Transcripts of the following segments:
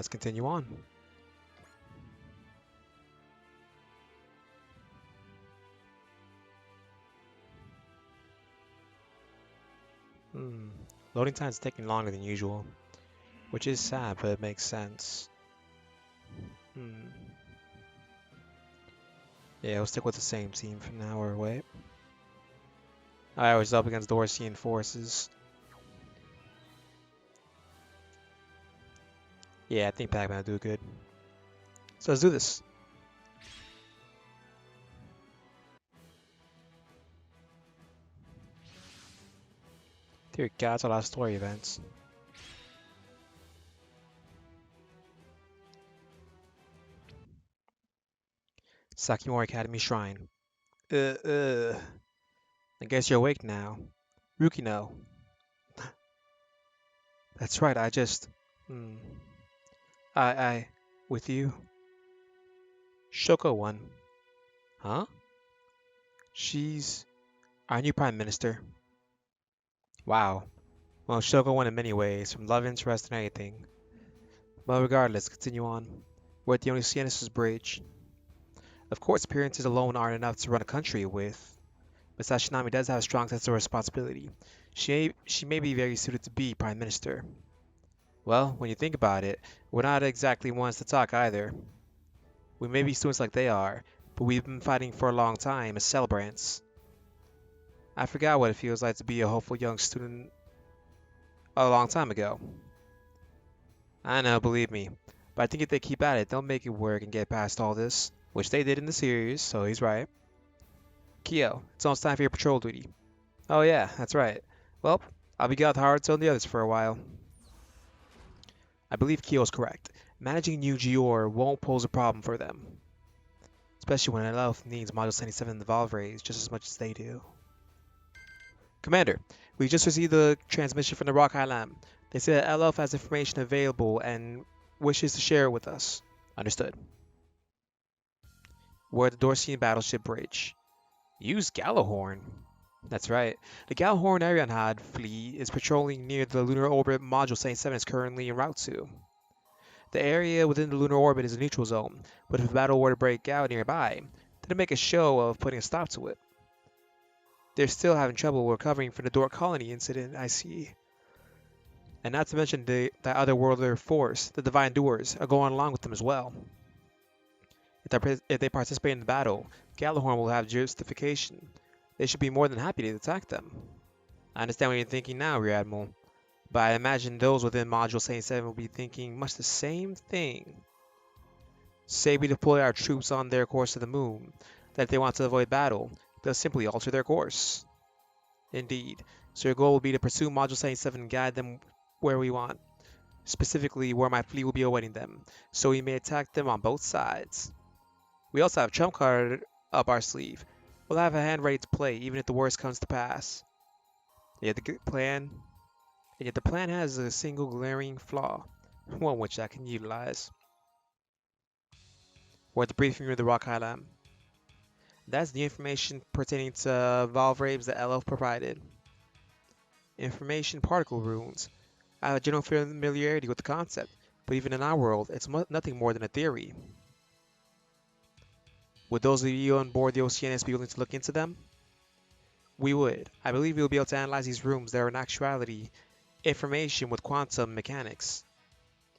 let's continue on. Loading time is taking longer than usual, which is sad, but it makes sense. Yeah, we'll stick with the same team for now, or wait. I was up against Dorsian forces. Yeah, I think Pac-Man will do good. So let's do this. Dear God, it's a lot of story events. Sakimori Academy Shrine. I guess you're awake now. Rukino. That's right, I just... Hmm. With you? Shoko won. Huh? She's our new Prime Minister. Wow. Well, Shoko won in many ways, from love interest and anything. But regardless, continue on. We're at the Only Bridge. Of course, appearances alone aren't enough to run a country with. But Sashinami does have a strong sense of responsibility. She may be very suited to be Prime Minister. Well, when you think about it, we're not exactly ones to talk either. We may be students like they are, but we've been fighting for a long time as celebrants. I forgot what it feels like to be a hopeful young student a long time ago. I know, believe me. But I think if they keep at it, they'll make it work and get past all this. Which they did in the series, so he's right. Kyo, it's almost time for your patrol duty. Oh yeah, that's right. Well, I'll be out hard on the others for a while. I believe Kyo's correct. Managing new JIOR won't pose a problem for them. Especially when Elf needs Module 77 in the Valvrave just as much as they do. Commander, we just received the transmission from the Rock Island. They say that Elf has information available and wishes to share it with us. Understood. We're at the Dorsian Battleship Bridge. Use Gallahorn. That's right. The Gallahorn Arianhad fleet is patrolling near the lunar orbit Module 77 is currently en route to. The area within the lunar orbit is a neutral zone, but if a battle were to break out nearby, they'd make a show of putting a stop to it. They're still having trouble recovering from the Dork Colony incident, I see. And not to mention that otherworldly force, the Divine Doers, are going along with them as well. If they participate in the battle, Gallahorn will have justification. They should be more than happy to attack them. I understand what you're thinking now, Rear Admiral, but I imagine those within Module 77 will be thinking much the same thing. Say we deploy our troops on their course to the moon, that if they want to avoid battle, they'll simply alter their course. Indeed, so your goal will be to pursue Module 77 and guide them where we want, specifically where my fleet will be awaiting them, so we may attack them on both sides. We also have a trump card up our sleeve. We'll have a hand ready to play, even if the worst comes to pass. Yet the plan has a single glaring flaw, one which I can utilize. We're at the briefing room of the Rock Highland. That's the information pertaining to Valvraves that LF provided. Information particle runes. I have a general familiarity with the concept, but even in our world, it's nothing more than a theory. Would those of you on board the Oceanus be willing to look into them? We would. I believe we'll be able to analyze these rooms that are in actuality information with quantum mechanics.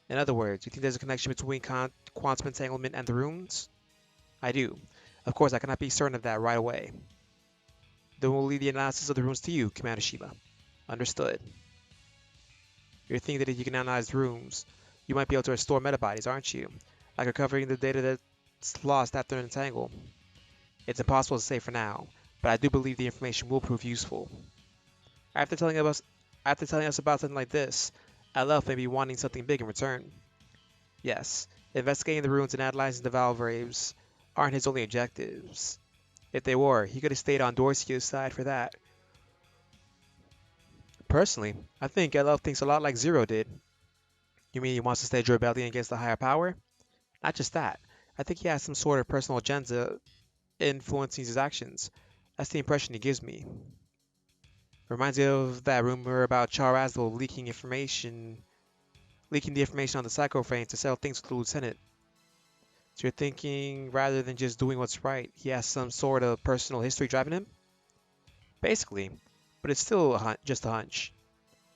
In other words, you think there's a connection between quantum entanglement and the runes? I do. Of course, I cannot be certain of that right away. Then we'll leave the analysis of the runes to you, Commander Shima. Understood. You're thinking that if you can analyze rooms, you might be able to restore metabodies, aren't you? Like recovering the data that's lost after an entangle. It's impossible to say for now, but I do believe the information will prove useful. After telling us about something like this, LF may be wanting something big in return. Yes, investigating the ruins and analyzing the Valvraves aren't his only objectives. If they were, he could have stayed on Dorsia's side for that. Personally, I think LF thinks a lot like Zero did. You mean he wants to stage rebellion against the higher power? Not just that. I think he has some sort of personal agenda influencing his actions. That's the impression he gives me. Reminds me of that rumor about Char Azdal leaking information leaking the information on the psychoframe to settle things with the lieutenant. So you're thinking rather than just doing what's right, he has some sort of personal history driving him? Basically, but it's still just a hunch.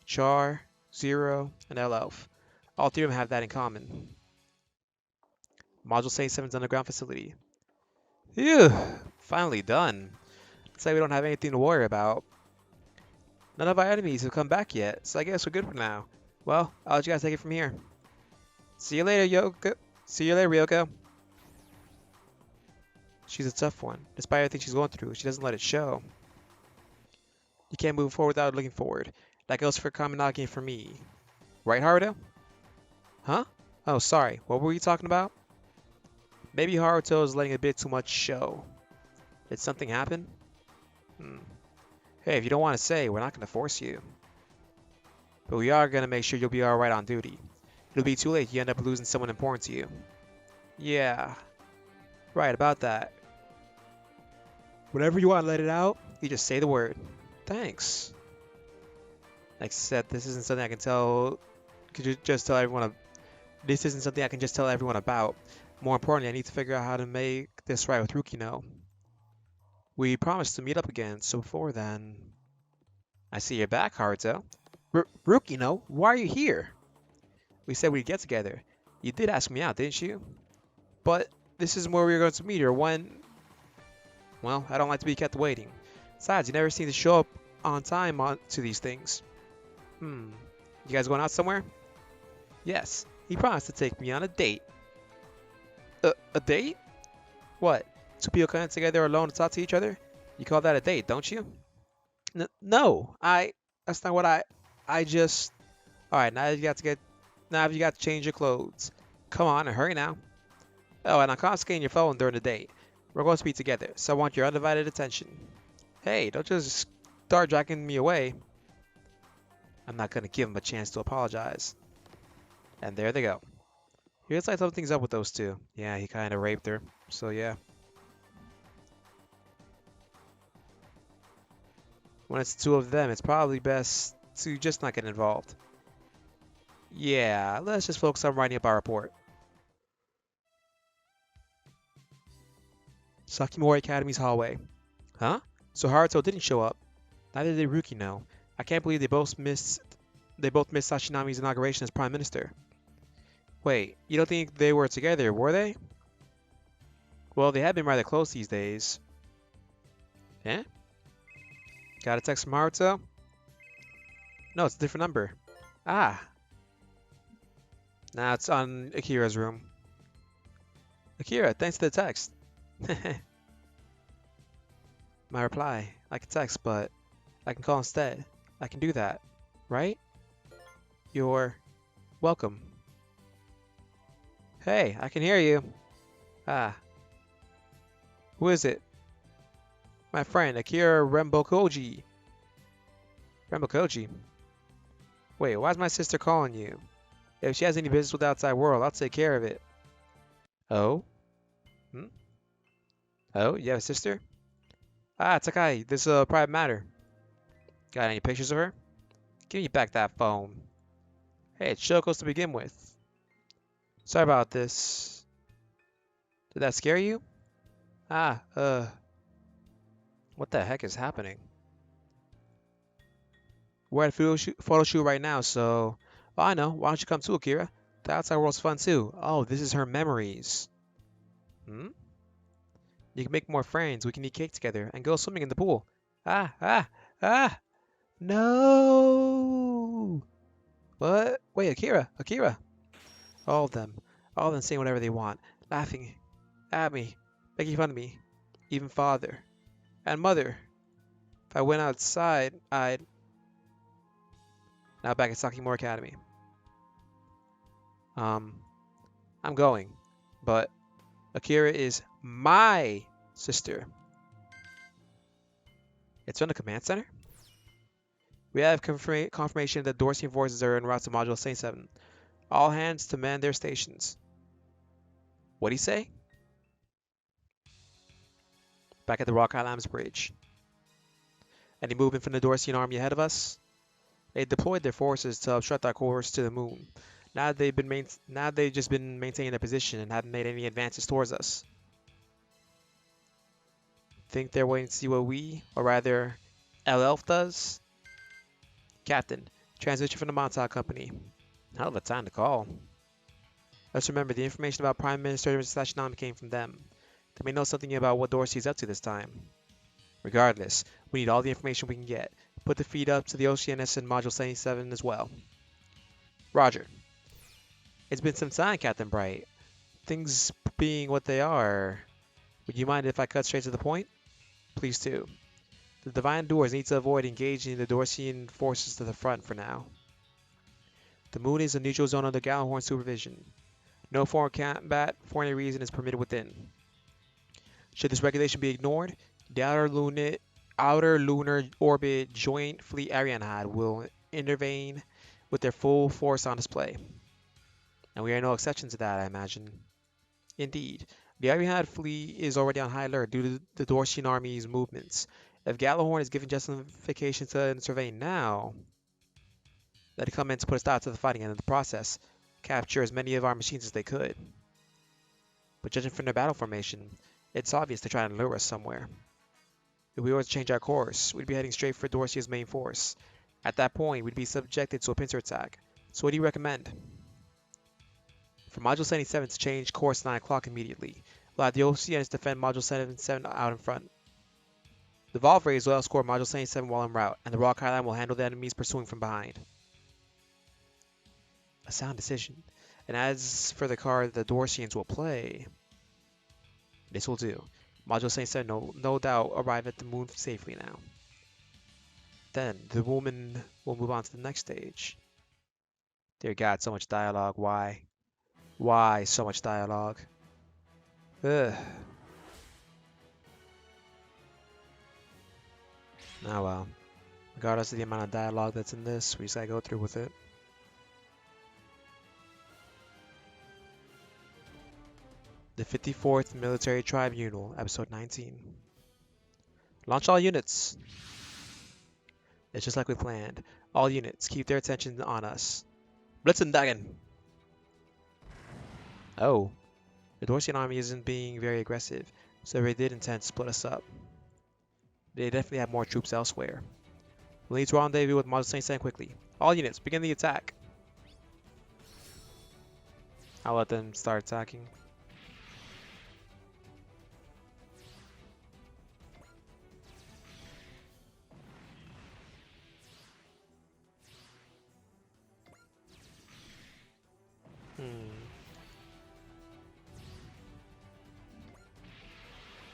Char, Zero, and Elf. All three of them have that in common. Module 77's underground facility. Phew, finally done. Looks like we don't have anything to worry about. None of our enemies have come back yet, so I guess we're good for now. Well, I'll let you guys take it from here. See you later, Yoko. See you later, Ryoko. She's a tough one. Despite everything she's going through, she doesn't let it show. You can't move forward without looking forward. That goes for Kaminagi and for me. Right, Haruto? Huh? Oh, sorry. What were you talking about? Maybe Haruto is letting a bit too much show. Did something happen? Hey, if you don't want to say, we're not going to force you. But we are going to make sure you'll be alright on duty. It'll be too late if you end up losing someone important to you. Yeah. Right, about that. Whenever you want to let it out, you just say the word. Thanks. Like I said, this isn't something I can tell... Could you just tell everyone... This isn't something I can just tell everyone about. More importantly, I need to figure out how to make this right with Rukino. We promised to meet up again, so before then... I see you're back, Haruto. Rukino, why are you here? We said we'd get together. You did ask me out, didn't you? But this isn't where we were going to meet or when... Well, I don't like to be kept waiting. Besides, you never seem to show up on time to these things. You guys going out somewhere? Yes, he promised to take me on a date. A date? What? Two people coming together alone to talk to each other? You call that a date, don't you? No, that's not what I just... Alright, now you got to change your clothes. Come on, and hurry now. Oh, and I'm confiscating your phone during the date. We're going to be together, so I want your undivided attention. Hey, don't just start dragging me away. I'm not going to give him a chance to apologize. And there they go. Here's like something's up with those two. Yeah, he kind of raped her, so yeah. When it's two of them, it's probably best to just not get involved. Yeah, let's just focus on writing up our report. Sakimori Academy's hallway. Huh? So Haruto didn't show up. Neither did Rukino. I can't believe they both missed Sashinami's inauguration as Prime Minister. Wait, you don't think they were together, were they? Well, they have been rather close these days. Eh? Got a text from Haruto? No, it's a different number. Ah. Now it's on Akira's room. Akira, thanks for the text. My reply. I can text, but I can call instead. I can do that. Right? You're welcome. Hey, I can hear you. Ah. Who is it? My friend, Akira Rembokoji. Rembokoji? Wait, why is my sister calling you? If she has any business with the outside world, I'll take care of it. Oh? Oh, you have a sister? Ah, Takai, this is a private matter. Got any pictures of her? Give me back that phone. Hey, it's Shoko's to begin with. Sorry about this. Did that scare you? Ah, what the heck is happening? We're at a photo shoot right now, so... Oh, I know. Why don't you come too, Akira? The outside world's fun too. Oh, this is her memories. You can make more friends. We can eat cake together and go swimming in the pool. Ah! No! What? Wait, Akira! All of them saying whatever they want, laughing at me, making fun of me, even father and mother. If I went outside, I'd... Now back at Sakimori Academy. I'm going, but Akira is my sister. It's on the command center? We have confirmation that Dorsian forces are en route to Module 77. All hands to man their stations. What'd he say? Back at the Rock Islands Bridge. Any movement from the Dorsian army ahead of us? They deployed their forces to obstruct our course to the moon. Now they've just been maintaining their position and haven't made any advances towards us. Think they're waiting to see what we, or rather, Elf does? Captain, transition from the Montauk Company. Hell of a time to call. Let's remember, the information about Prime Minister Sashinami came from them. They may know something about what Dorsey's up to this time. Regardless, we need all the information we can get. Put the feed up to the Oceanus and Module 77 as well. Roger. It's been some time, Captain Bright. Things being what they are, would you mind if I cut straight to the point? Please do. The Divine Doors need to avoid engaging the Dorsian forces to the front for now. The moon is a neutral zone under Gallahorn supervision. No foreign combat for any reason is permitted within. Should this regulation be ignored, the outer lunar orbit Joint Fleet Arianhad will intervene with their full force on display. And we are no exception to that, I imagine. Indeed, the Arianhad fleet is already on high alert due to the Dorsian army's movements. If Gallahorn is given justification to intervene now, let it come in to put a stop to the fighting and in the process, capture as many of our machines as they could. But judging from their battle formation, it's obvious they're trying to lure us somewhere. If we were to change our course, we'd be heading straight for Dorsia's main force. At that point, we'd be subjected to a pincer attack. So what do you recommend? For Module 77 to change course 9 o'clock immediately. We'll have the OCNs defend Module 77 out in front. The Valvrave will escort Module 77 while en route, and the Rock Highline will handle the enemies pursuing from behind. A sound decision. And as for the card the Dorsians will play, this will do. Module 77 no doubt arrive at the moon safely now. Then, the woman will move on to the next stage. Dear God, so much dialogue. Why? Why so much dialogue? Ugh. Oh well. Regardless of the amount of dialogue that's in this, we just gotta go through with it. The 54th Military Tribunal, Episode 19. Launch all units! It's just like we planned. All units, keep their attention on us. Blitzendagen! Oh. The Dorsian army isn't being very aggressive, so they did intend to split us up. They definitely have more troops elsewhere. We'll need to rendezvous with Module 77 quickly. All units, begin the attack! I'll let them start attacking.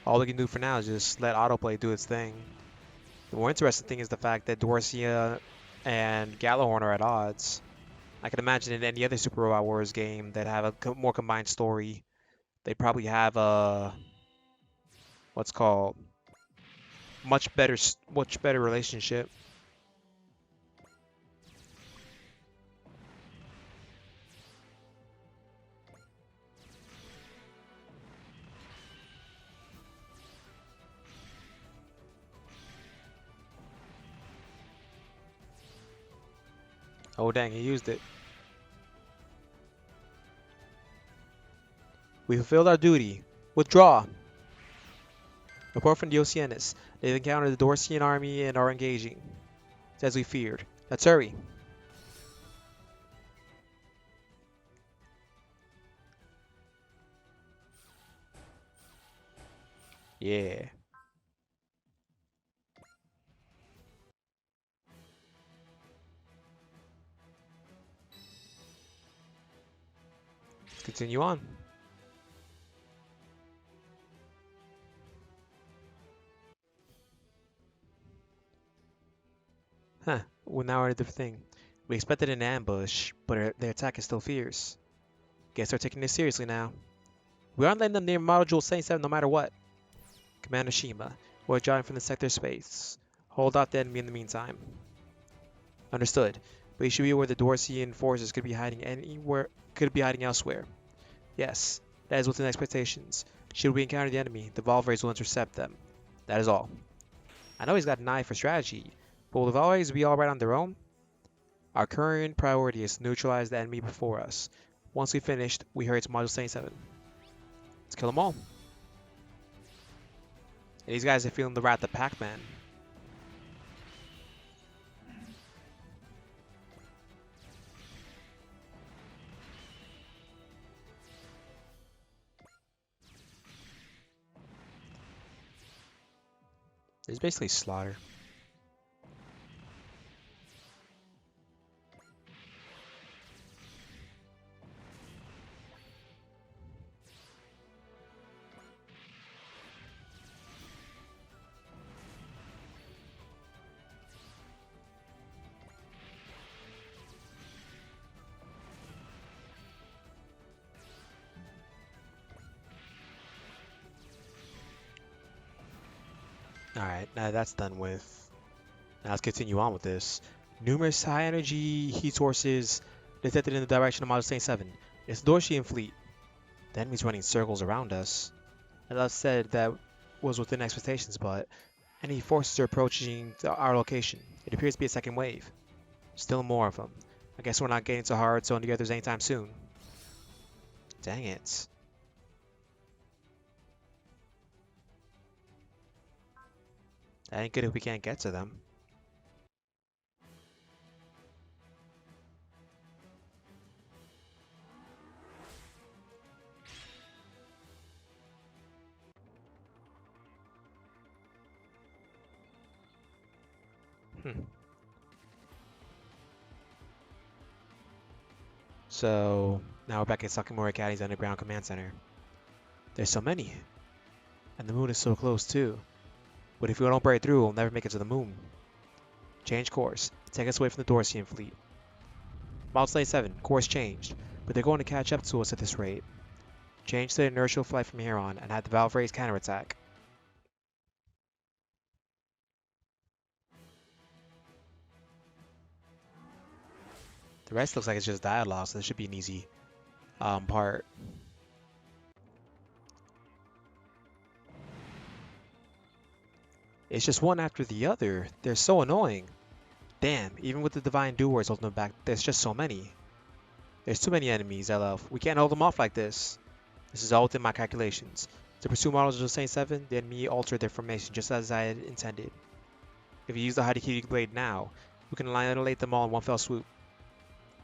All we can do for now is just let autoplay do its thing. The more interesting thing is the fact that Dorsia and Gallahorn are at odds. I can imagine in any other Super Robot Wars game that have a more combined story, they'd probably have a what's called much better relationship. Oh dang, he used it. We fulfilled our duty. Withdraw. Report from the Oceanus. They've encountered the Dorsian army and are engaging. It's as we feared. Let's hurry. Yeah. Let's continue on. Huh. Well, now we're at a different thing. We expected an ambush, but their attack is still fierce. Guess they're taking this seriously now. We aren't letting them near Module 77 no matter what. Commander Shima, we're drawing from the sector space. Hold off the enemy in the meantime. Understood. But you should be aware the Dorsian forces could be hiding elsewhere. Yes, that is within expectations. Should we encounter the enemy, the Valvraves will intercept them. That is all. I know he's got an eye for strategy, but will the Valvraves be alright on their own? Our current priority is to neutralize the enemy before us. Once we finished, we hurry to Module 77. Let's kill them all. And these guys are feeling the wrath of Pac-Man. It's basically slaughter. Alright, now that's done with. Now let's continue on with this. Numerous high-energy heat sources detected in the direction of Module 77. It's the Dorshian fleet. The enemy's running circles around us. As I said, that was within expectations, but enemy forces are approaching our location. It appears to be a second wave. Still more of them. I guess we're not getting to hard zone together anytime soon. Dang it. That ain't good if we can't get to them. So, now we're back at Sakimura Academy's underground command center. There's so many. And the moon is so close too. But if we don't break through, we'll never make it to the moon. Change course. Take us away from the Dorsian fleet. Model 97, course changed. But they're going to catch up to us at this rate. Change to the inertial flight from here on and have the Valvrave's counterattack. The rest looks like it's just dialogue, so this should be an easy part. It's just one after the other. They're so annoying. Damn, even with the Divine Doers holding them back, there's just so many. There's too many enemies, LF. We can't hold them off like this. This is all within my calculations. To pursue models of Saint 7, the enemy altered their formation just as I had intended. If you use the Harakiri Blade now, we can annihilate them all in one fell swoop.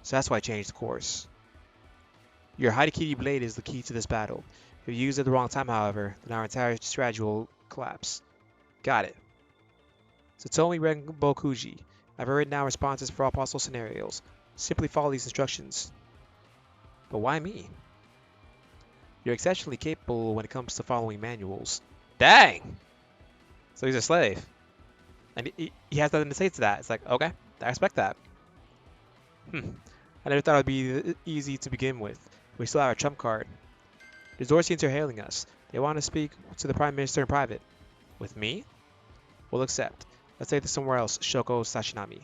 So that's why I changed the course. Your Harakiri Blade is the key to this battle. If you use it at the wrong time, however, then our entire strategy will collapse. Got it. Satomi Renbokuji. I've written down responses for all possible scenarios. Simply follow these instructions. But why me? You're exceptionally capable when it comes to following manuals. Dang! So he's a slave. And he has nothing to say to that. It's like, okay, I expect that. I never thought it would be easy to begin with. We still have our trump card. The Zorsians are hailing us. They want to speak to the Prime Minister in private. With me? We'll accept. Let's take this somewhere else, Shoko Sashinami.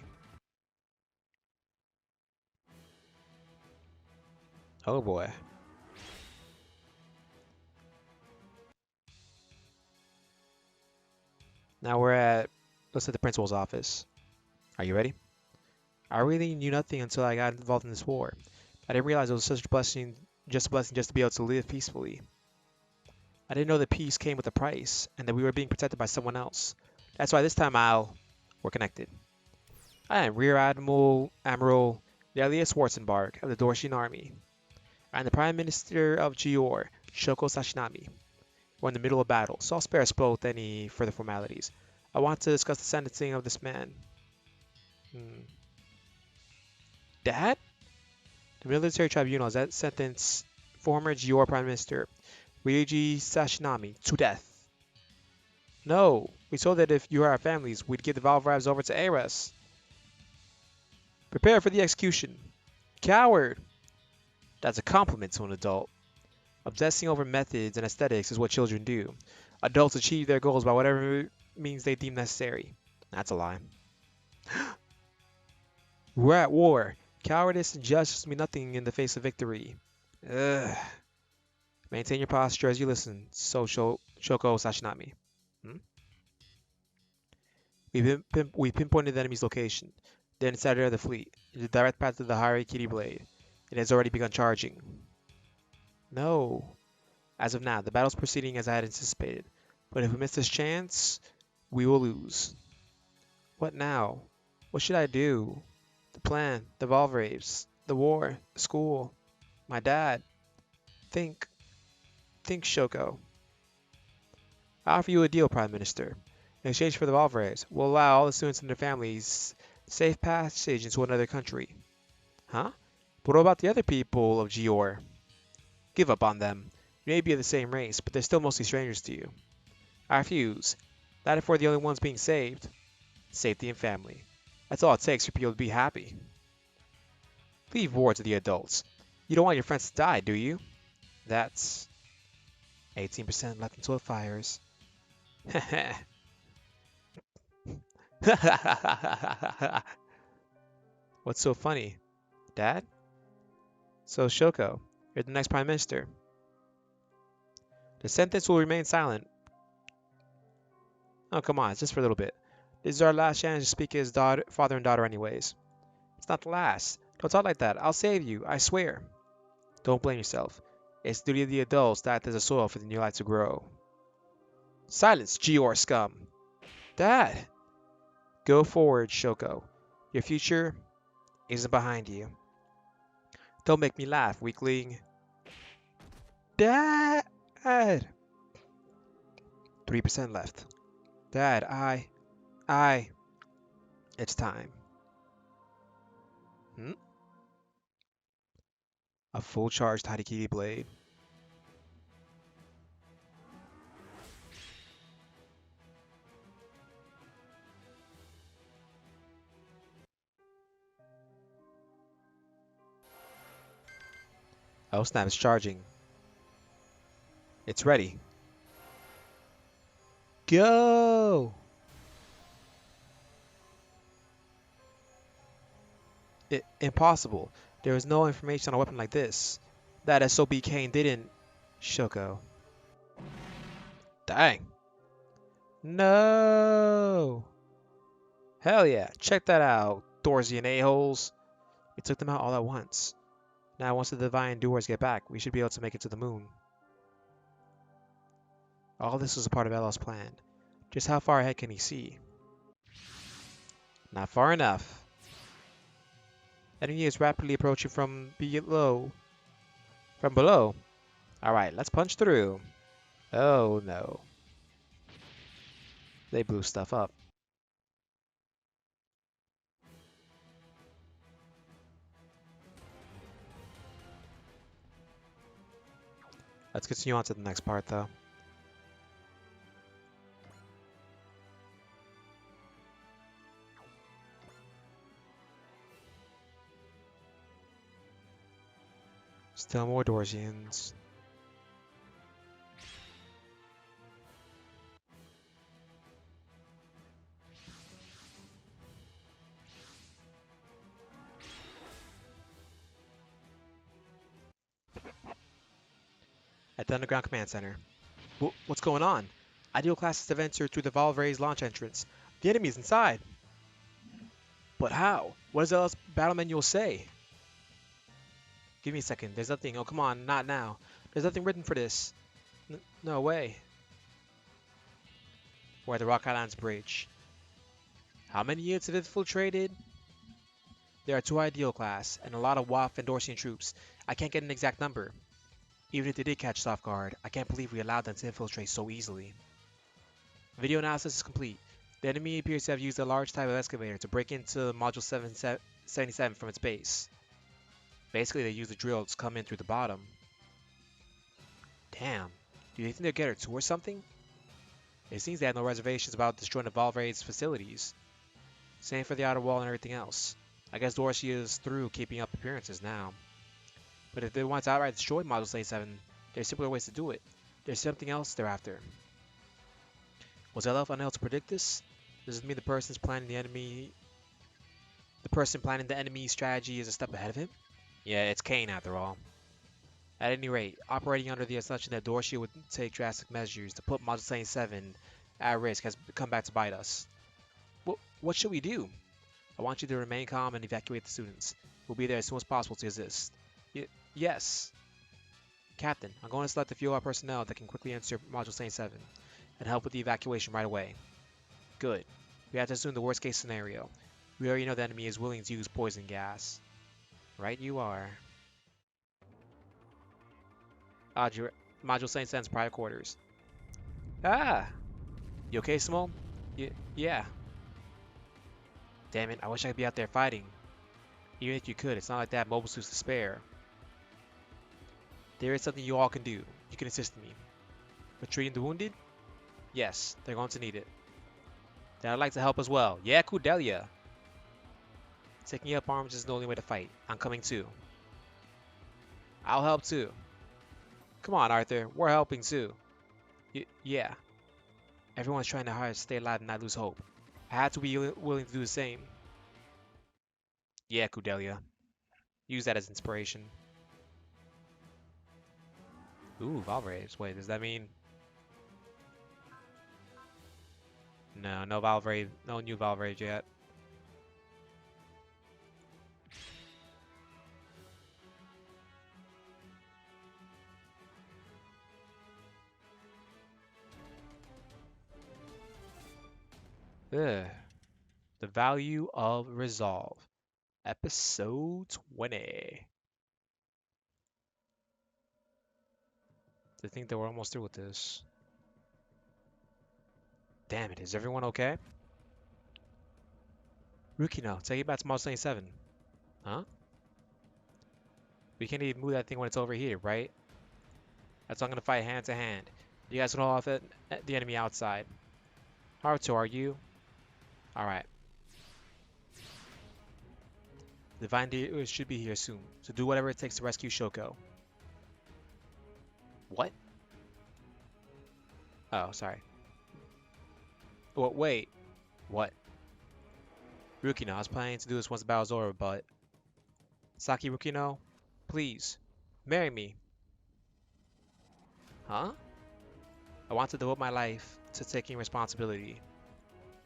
Oh boy. Now let's say the principal's office. Are you ready? I really knew nothing until I got involved in this war. I didn't realize it was such a blessing, just to be able to live peacefully. I didn't know that peace came with a price, and that we were being protected by someone else. That's why this time we're connected. I am Rear Admiral Delia Schwarzenbarg of the Dorshian Army. I'm the Prime Minister of JIOR, Shoko Sashinami. We're in the middle of battle, so I'll spare us both any further formalities. I want to discuss the sentencing of this man. Dad? The military tribunal has sentenced former JIOR Prime Minister Ryuji Sashinami to death. No, we told that if you were our families, we'd give the Valvraves over to Ares. Prepare for the execution. Coward! That's a compliment to an adult. Obsessing over methods and aesthetics is what children do. Adults achieve their goals by whatever means they deem necessary. That's a lie. We're at war. Cowardice and justice mean nothing in the face of victory. Ugh. Maintain your posture as you listen, Shoko Sashinami. We pinpointed the enemy's location. They're inside of the fleet. in the direct path to the High Kitty Blade. It has already begun charging. No. As of now, the battle's proceeding as I had anticipated. But if we miss this chance, we will lose. What now? What should I do? The plan, the Valvraves, the war, the school, my dad. Think, think, Shoko. I offer you a deal, Prime Minister. In exchange for the Valvraves, we'll allow all the students and their families safe passage into another country. Huh? But what about the other people of JIOR? Give up on them. You may be of the same race, but they're still mostly strangers to you. I refuse. Not if we're the only ones being saved. Safety and family. That's all it takes for people to be happy. Leave war to the adults. You don't want your friends to die, do you? That's 18% left until it fires. What's so funny? Dad? So, Shoko, you're the next Prime Minister. The sentence will remain silent. Oh, come on, it's just for a little bit. This is our last chance to speak as father and daughter anyways. It's not the last. Don't talk like that. I'll save you, I swear. Don't blame yourself. It's the duty of the adults to act as a soil for the new life to grow. Silence, JIOR scum! Dad! Go forward, Shoko. Your future isn't behind you. Don't make me laugh, weakling. Dad! 3% left. Dad, I... It's time. Hmm? A full charged Harikiri blade. Oh snap, it's charging. It's ready. Go! Impossible. There is no information on a weapon like this. That SOB Kane didn't. Shoko. Dang. No! Hell yeah, check that out, Dorsian a-holes. We took them out all at once. Now once the Divine Doers get back, we should be able to make it to the moon. All this was a part of Ella's plan. Just how far ahead can he see? Not far enough. Enemy is rapidly approaching from below. From below. Alright, let's punch through. Oh no. They blew stuff up. Let's continue on to the next part though. Still more Dorsians. At the Underground Command Center. What's going on? Ideal classes have entered through the Valvrave's launch entrance. The enemy's inside. But how? What does the battle manual say? Give me a second. There's nothing. Oh, come on. Not now. There's nothing written for this. No way. We're at the Rock Islands Bridge. How many units have infiltrated? There are 2 ideal class, and a lot of WAF and Dorsian troops. I can't get an exact number. Even if they did catch us off guard, I can't believe we allowed them to infiltrate so easily. Video analysis is complete. The enemy appears to have used a large type of excavator to break into Module 77 from its base. Basically, they used the drill to come in through the bottom. Damn. Do you think they'll get her too or something? It seems they had no reservations about destroying the Valvrave's facilities. Same for the outer wall and everything else. I guess Dorsey is through keeping up appearances now. But if they want to outright destroy Module 77, there's simpler ways to do it. There's something else they're after. Was Elf unable to predict this? Does it mean the person planning the enemy strategy is a step ahead of him? Yeah, it's Kane after all. At any rate, operating under the assumption that Dorsey would take drastic measures to put Module 77 at risk has come back to bite us. What should we do? I want you to remain calm and evacuate the students. We'll be there as soon as possible to assist. Yes. Captain, I'm going to select a few of our personnel that can quickly enter Module Saint 7 and help with the evacuation right away. Good. We have to assume the worst case scenario. We already know the enemy is willing to use poison gas. Right you are. Module Saint 7's private quarters. Ah! You okay, Simone? Yeah. Damn it, I wish I could be out there fighting. Even if you could, it's not like that mobile suits to spare. There is something you all can do. You can assist me. With treating the wounded? Yes, they're going to need it. Then I'd like to help as well. Yeah, Kudelia. Taking up arms is the only way to fight. I'm coming too. I'll help too. Come on, Arthur. We're helping too. Yeah. Everyone's trying to hard to stay alive and not lose hope. I had to be willing to do the same. Yeah, Kudelia. Use that as inspiration. Ooh, Valvraves. Wait, does that mean... No, no Valvrave. No new Valvrave yet. Ugh. The Value of Resolve. Episode 20. I think that we're almost through with this. Damn it, is everyone okay? Rukino, take it back to Model 77. Huh? We can't even move that thing when it's overheated, right? That's why I'm gonna fight hand to hand. You guys can hold off the enemy outside. Haruto, are you? Alright. The Divine Deer should be here soon, so do whatever it takes to rescue Shoko. What? Oh, sorry. Well, wait. What? Rukino, I was planning to do this once the battle's over, but... Saki Rukino, please, marry me. Huh? I want to devote my life to taking responsibility.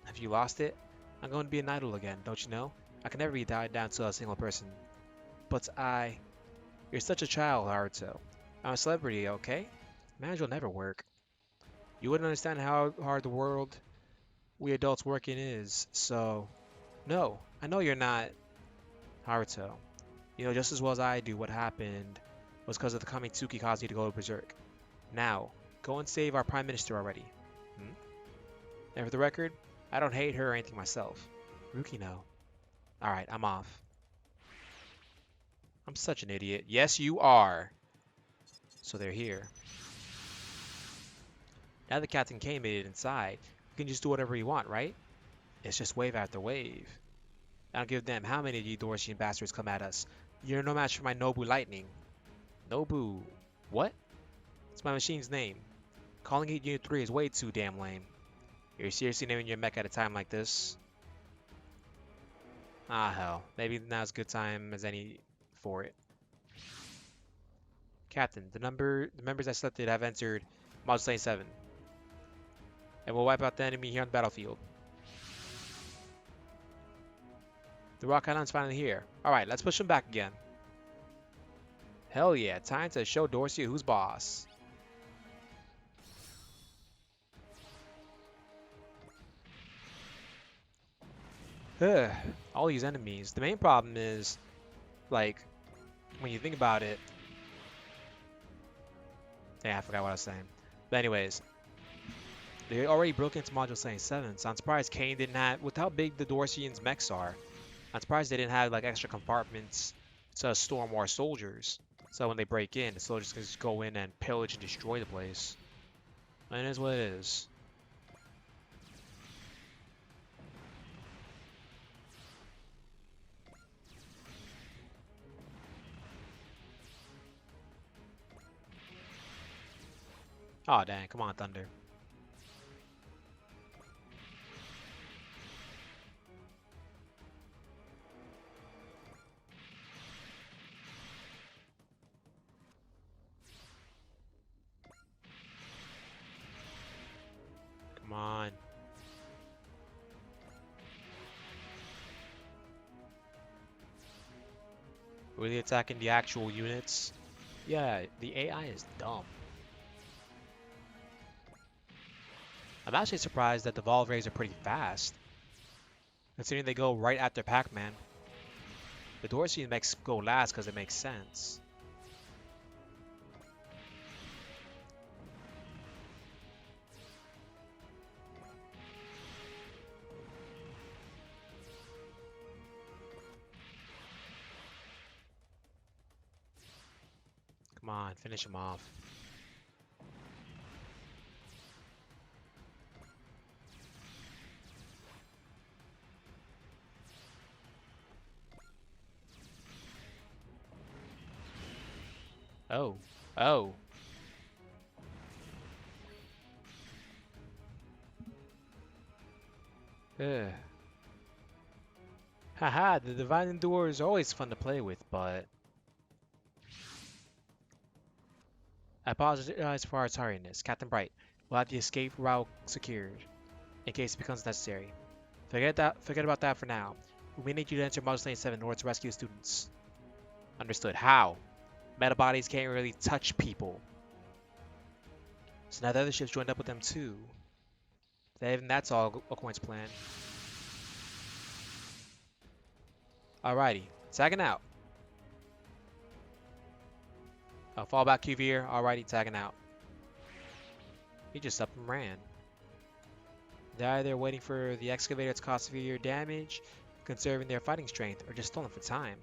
Have you lost it? I'm going to be an idol again, don't you know? I can never be tied down to a single person. But You're such a child, Haruto. I'm a celebrity, okay? Marriage will never work. You wouldn't understand how hard the world we adults work in is, so... No, I know you're not... Haruto. You know just as well as I do what happened was because of the Kamitsuki caused you to go berserk. Now, go and save our Prime Minister already. Hmm? And for the record, I don't hate her or anything myself. Rukino. Alright, I'm off. I'm such an idiot. Yes, you are. So they're here. Now the captain K made it inside. We can just do whatever we want, right? It's just wave after wave. I don't give a damn how many of you Dorsian bastards come at us. You're no match for my Nobu Lightning. Nobu... What? It's my machine's name. Calling it Unit 3 is way too damn lame. You're seriously naming your mech at a time like this? Ah, hell. Maybe now's a good time as any for it. Captain, the members I selected have entered Module 27. And we'll wipe out the enemy here on the battlefield. The Rock Island's finally here. Alright, let's push them back again. Hell yeah, time to show Dorsey who's boss. Ugh, all these enemies. The main problem is, like, when you think about it... Yeah, I forgot what I was saying. But anyways, they already broke into Module 77, so I'm surprised Kane didn't have... With how big the Dorsians' mechs are, I'm surprised they didn't have, like, extra compartments to store more soldiers. So when they break in, the soldiers can just go in and pillage and destroy the place. And it is what it is. Oh dang, come on, Thunder. Come on. Really attacking the actual units. Yeah, the AI is dumb. I'm actually surprised that the Valvraves are pretty fast, considering they go right after Pac-Man. The Dorsey makes go last because it makes sense. Come on, finish him off. Oh, oh. Ugh. Haha, the Divine Endure is always fun to play with, but I apologize for our tardiness. Captain Bright, we'll have the escape route secured, in case it becomes necessary. Forget about that for now. We may need you to enter Module 97 in order to rescue the students. Understood. How? Meta bodies can't really touch people. So now the other ships joined up with them too. Even that's all according to plan. Alrighty, tagging out. Fall back QVR. Alrighty, tagging out. He just up and ran. They're either waiting for the excavator to cause severe damage, conserving their fighting strength, or just stalling for time.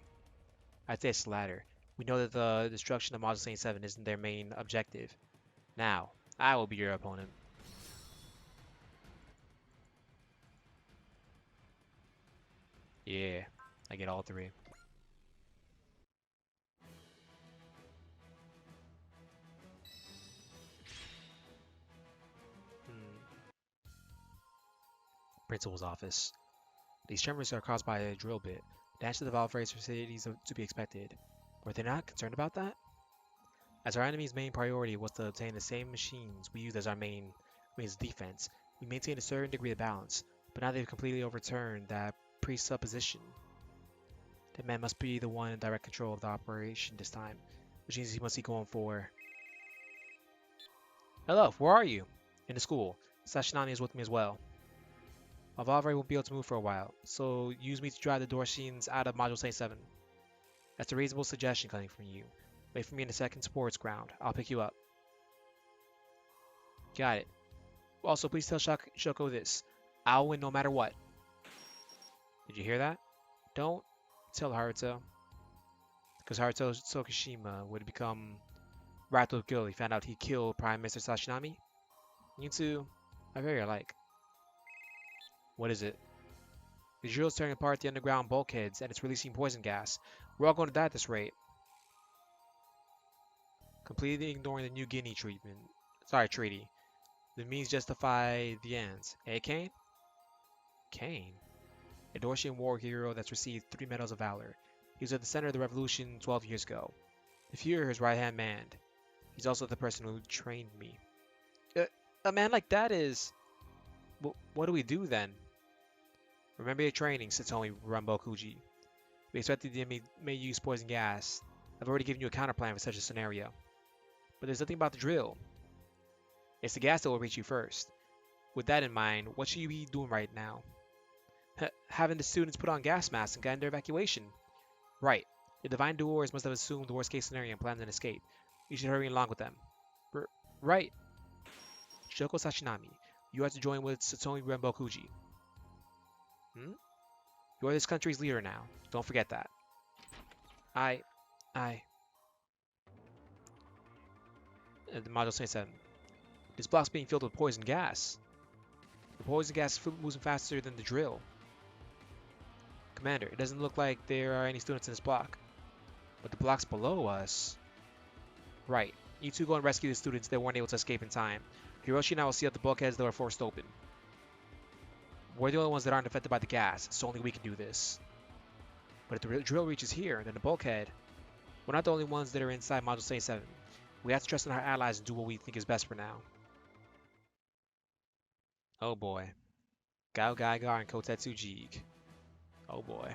I'd say it's the latter. We know that the destruction of Module 77 isn't their main objective. Now, I will be your opponent. Yeah, I get all three. Principal's office. These tremors are caused by a drill bit. Dash to the Valvrave facilities to be expected. Were they not concerned about that? As our enemy's main priority was to obtain the same machines we used as our main means defense, we maintained a certain degree of balance, but now they've completely overturned that presupposition. The man must be the one in direct control of the operation this time, which means he must be going for... Hello, where are you? In the school. Sashinami is with me as well. Valvrave won't be able to move for a while, so use me to drive the Dorsians out of Module 77. That's a reasonable suggestion coming from you. Wait for me in the second sports ground. I'll pick you up. Got it. Also, please tell Shoko this. I'll win no matter what. Did you hear that? Don't tell Haruto. Because Haruto Tsukishima would become wrapped with guilt. He found out he killed Prime Minister Sashinami. You two are very alike. What is it? The drill's tearing apart the underground bulkheads and it's releasing poison gas. We're all going to die at this rate. Completely ignoring the New Guinea treaty. The means justify the ends. Eh, Kane? Kane? A Dorsian war hero that's received 3 Medals of Valor. He was at the center of the revolution 12 years ago. The Führer's right-hand man. He's also the person who trained me. A man like that is... What do we do then? Remember your training, Satomi Rambokuji. We expected the enemy may use poison gas. I've already given you a counterplan for such a scenario. But there's nothing about the drill. It's the gas that will reach you first. With that in mind, what should you be doing right now? Having the students put on gas masks and guide their evacuation. Right. The Divine Duors must have assumed the worst case scenario and planned an escape. You should hurry along with them. Right. Shoko Sashinami, you are to join with Satomi Renbokuji. You are this country's leader now. Don't forget that. The Module 27. This block's being filled with poison gas. The poison gas is moving faster than the drill. Commander, it doesn't look like there are any students in this block. But the blocks below us... Right. You two go and rescue the students that weren't able to escape in time. Hiroshi and I will see out the bulkheads that are forced open. We're the only ones that aren't affected by the gas, so only we can do this. But if the drill reaches here, then the bulkhead... We're not the only ones that are inside Module 77. We have to trust in our allies and do what we think is best for now. Oh boy. Gao Gaigar and Kotetsu Jeeg. Oh boy.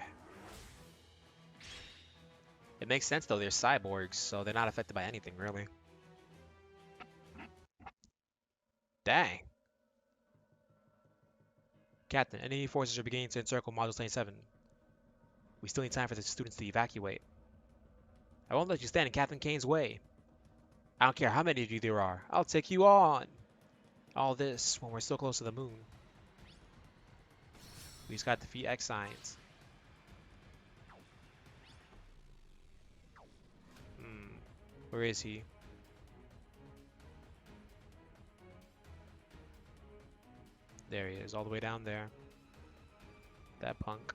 It makes sense though, they're cyborgs, so they're not affected by anything, really. Dang. Captain, enemy forces are beginning to encircle Module 27. We still need time for the students to evacuate. I won't let you stand in Captain Kane's way. I don't care how many of you there are. I'll take you on. All this when we're so close to the moon. We just got to defeat X signs. Where is he? There he is, all the way down there. That punk.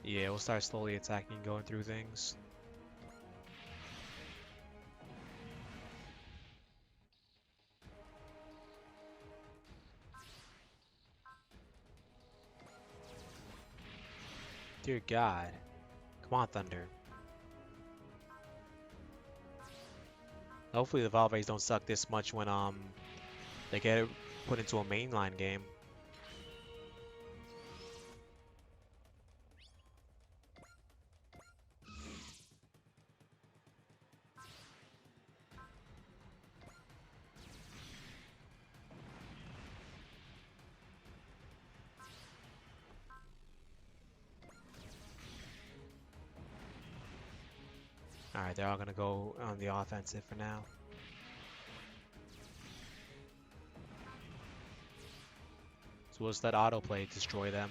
Yeah, we'll start slowly attacking, going through things. Dear God. Come on, Thunder. Hopefully the Valvraves don't suck this much when they get put into a mainline game. Alright, they're all gonna go on the offensive for now. So we'll just let autoplay destroy them.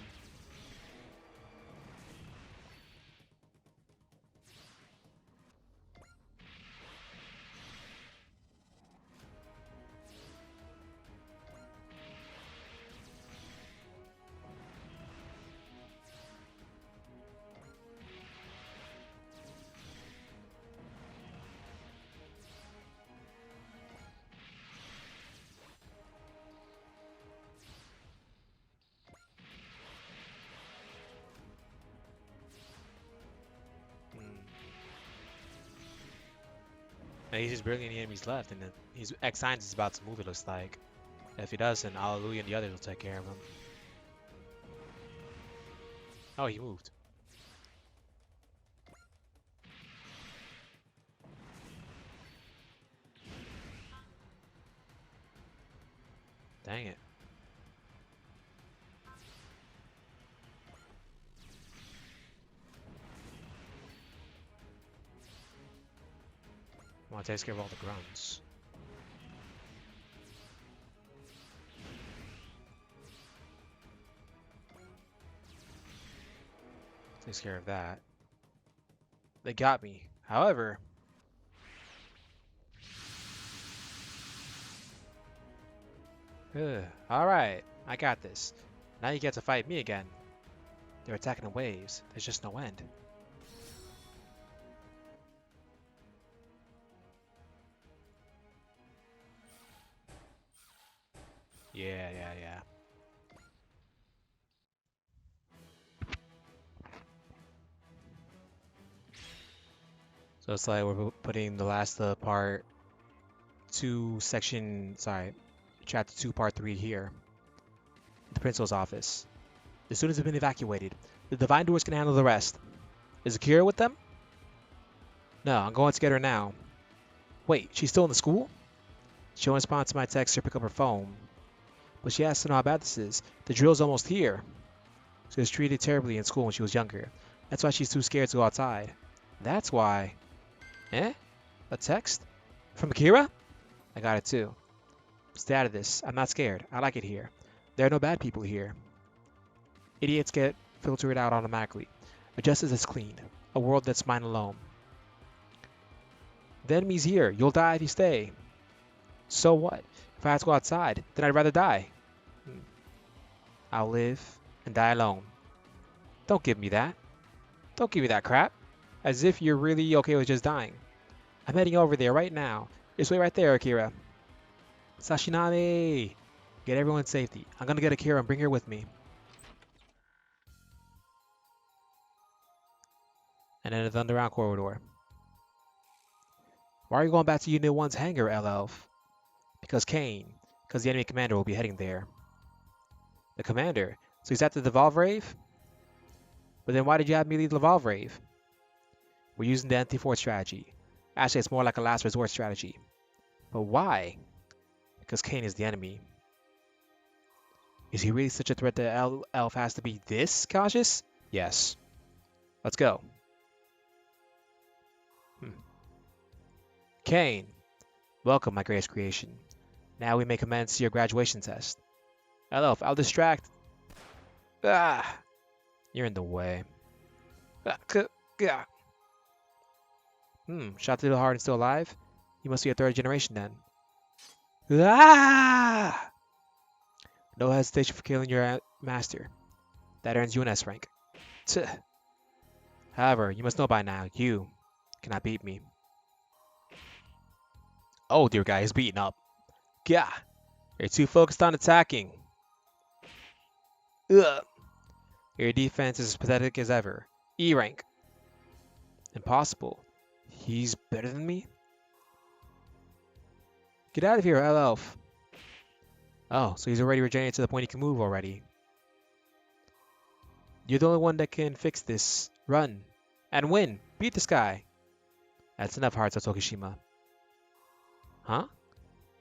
And he's just barely any enemies left, and then he's X Signs is about to move, it looks like. If he doesn't, Alleluia and the others will take care of him. Oh, he moved. Dang it. I want to take care of all the grunts. Takes care of that. They got me. However, alright, I got this. Now you get to fight me again. They're attacking in waves. There's just no end. Yeah. So it's like we're putting the last part 2 section, sorry, chapter 2 part 3 here. The principal's office. The students have been evacuated. The Divine Doors can handle the rest. Is Akira with them? No, I'm going to get her now. Wait, she's still in the school? She won't respond to my text or pick up her phone. But she has to know how bad this is. The drill's almost here. She was treated terribly in school when she was younger. That's why she's too scared to go outside. That's why. Eh? A text? From Akira? I got it too. Stay out of this. I'm not scared. I like it here. There are no bad people here. Idiots get filtered out automatically. But justice is clean. A world that's mine alone. The enemy's here. You'll die if you stay. So what? If I have to go outside, then I'd rather die. I'll live and die alone. Don't give me that. Don't give me that crap. As if you're really okay with just dying. I'm heading over there right now. This way right there, Akira. Sashinami! Get everyone safety. I'm gonna get Akira and bring her with me. and then the underground corridor. Why are you going back to Unit 1's hangar, Elf? Because Kane, because the enemy commander will be heading there. The commander? So he's after the Valvrave? But then why did you have me lead the Valvrave? We're using the anti-force strategy. Actually, it's more like a last resort strategy. But why? Because Kane is the enemy. Is he really such a threat that Elf has to be this cautious? Yes. Let's go. Kane, welcome, my greatest creation. Now we may commence your graduation test. Elf, I'll distract. Ah, you're in the way. Shot through the heart and still alive? You must be a third generation then. Ah! No hesitation for killing your master. That earns you an S rank. Tch. However, you must know by now, you cannot beat me. Oh, dear guy, he's beaten up. Gah! You're too focused on attacking. Ugh. Your defense is as pathetic as ever. E rank. Impossible. He's better than me? Get out of here, Elf. Oh, so he's already regenerated to the point he can move already. You're the only one that can fix this. Run. And win. Beat this guy. That's enough, Haruto Tokishima. Huh?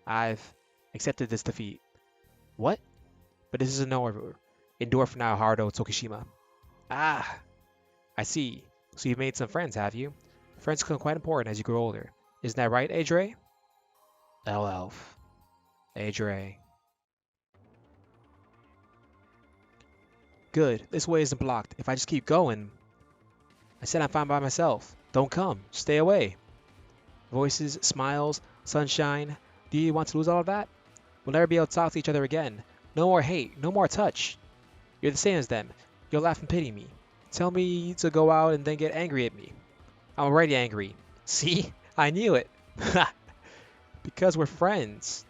I've accepted this defeat. What? But this is an order. Endure for now, Haruto Tokishima. Ah, I see. So you've made some friends, have you? Friends become quite important as you grow older. Isn't that right, Adre? Elf. Adre. Good. This way isn't blocked. If I just keep going... I said I'm fine by myself. Don't come. Stay away. Voices, smiles, sunshine. Do you want to lose all of that? We'll never be able to talk to each other again. No more hate. No more touch. You're the same as them. You'll laugh and pity me. Tell me to go out and then get angry at me. I'm already angry. See? I knew it. Because we're friends.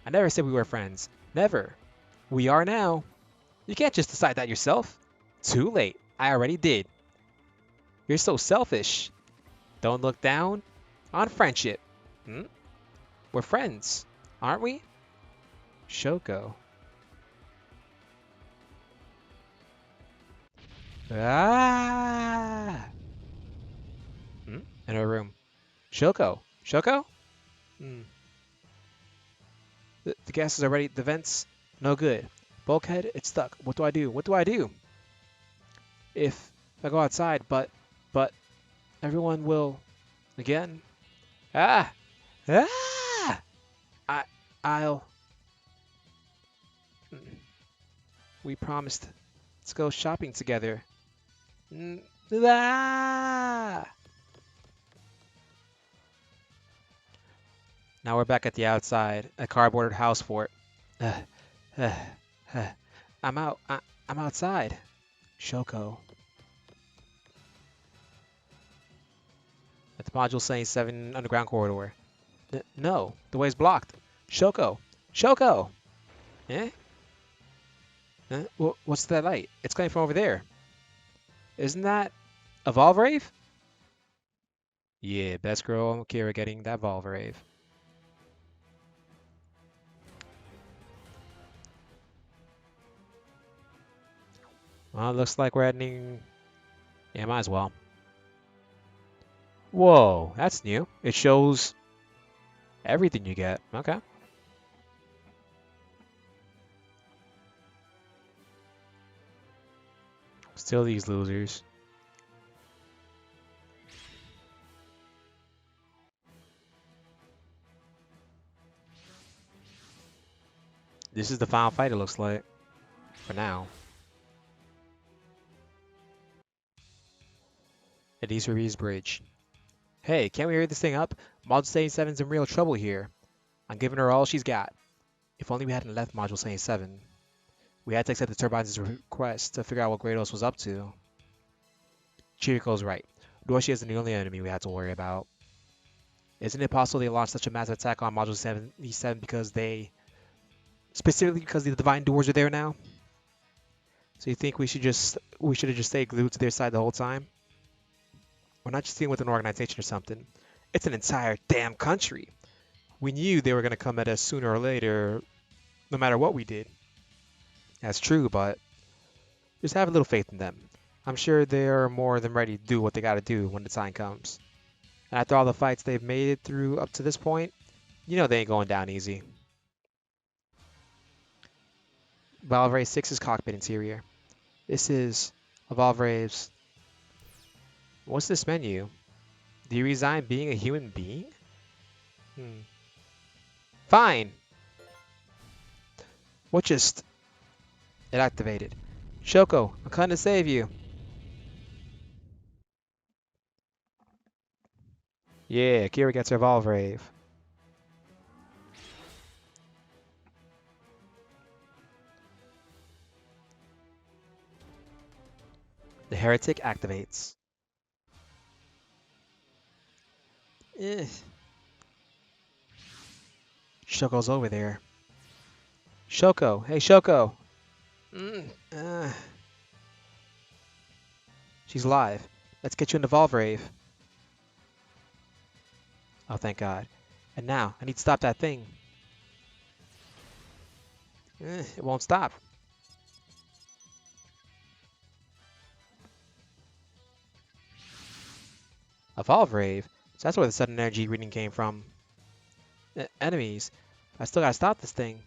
I never said we were friends. Never. We are now. You can't just decide that yourself. Too late. I already did. You're so selfish. Don't look down on friendship. We're friends, aren't we? Shoko. Ah! In her room. Shoko. Shoko? The gas is already... The vents? No good. Bulkhead? It's stuck. What do I do? What do I do? If I go outside, but everyone will... Again? Ah! Ah! I'll... We promised. Let's go shopping together. Ah! Now we're back at the outside, a cardboard house fort. I'm out. I'm outside. Shoko. At the module saying 7 underground corridor. No, the way's blocked. Shoko. Shoko! Eh? What's that light? It's coming from over there. Isn't that a Valvrave? Yeah, best girl Kira getting that Valvrave. Well, looks like we're ending... Yeah, might as well. Whoa, that's new. It shows everything you get. Okay. Still these losers. This is the final fight, it looks like. For now. At East Ruby's Bridge. Hey, can't we hurry this thing up? Module 77's in real trouble here. I'm giving her all she's got. If only we hadn't left Module 77. We had to accept the Turbine's request to figure out what Kratos was up to. Chiriko's right. Dorshi isn't the only enemy we had to worry about. Isn't it possible they launched such a massive attack on Module 77 because they... Specifically because the Divine Doors are there now? So you think we should have just stayed glued to their side the whole time? We're not just dealing with an organization or something. It's an entire damn country. We knew they were going to come at us sooner or later, no matter what we did. That's true, but just have a little faith in them. I'm sure they're more than ready to do what they got to do when the time comes. And after all the fights they've made it through up to this point, you know they ain't going down easy. Valvrave 6's cockpit interior. This is Valvrave's. What's this menu? Do you resign being a human being? Hmm. Fine. What just... It activated. Shoko, I'm coming to save you. Yeah, Kira gets her Valvrave. The heretic activates. Eh. Shoko's over there. Shoko, hey Shoko. Mm, uh. She's alive. Let's get you into Valvrave. Oh, thank God. And now, I need to stop that thing. It won't stop. A Valvrave? So that's where the sudden energy reading came from. Enemies. I still gotta stop this thing.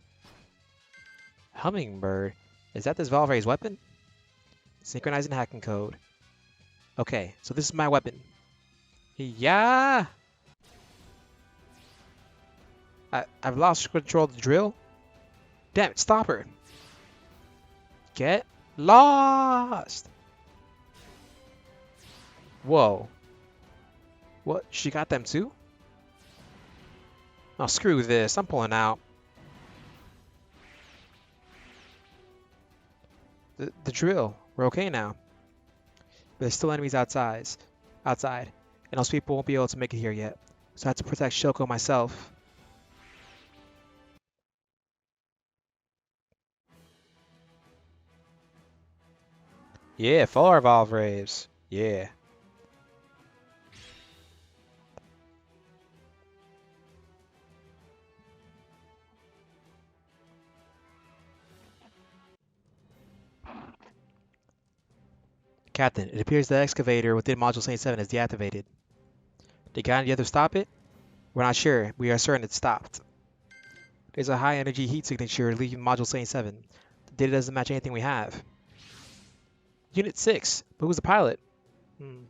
Hummingbird. Is that this Valvrave's weapon? Synchronizing hacking code. Okay, so this is my weapon. Yeah! I've lost control of the drill. Damn it, stop her. Get lost! Whoa. What? She got them too? Oh, screw this. I'm pulling out. The drill. We're okay now. But there's still enemies outside. And those people won't be able to make it here yet. So I have to protect Shoko myself. Yeah, 4 Valvraves. Yeah. Captain, it appears the excavator within Module 77 is deactivated. Did guy on the other stop it? We're not sure. We are certain it stopped. There's a high energy heat signature leaving Module 77. The data doesn't match anything we have. Unit 6. But who's the pilot? Hmm.